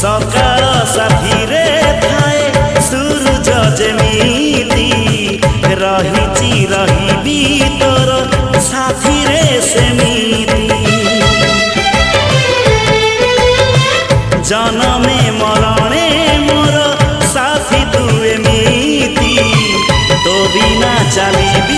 सकाळ साथी रे थाए सूरज जेमिति रहिची रहिबी तोर साथी रे सेमिति जनमे मरणे मोर साथी तू एमिति तो बिना चली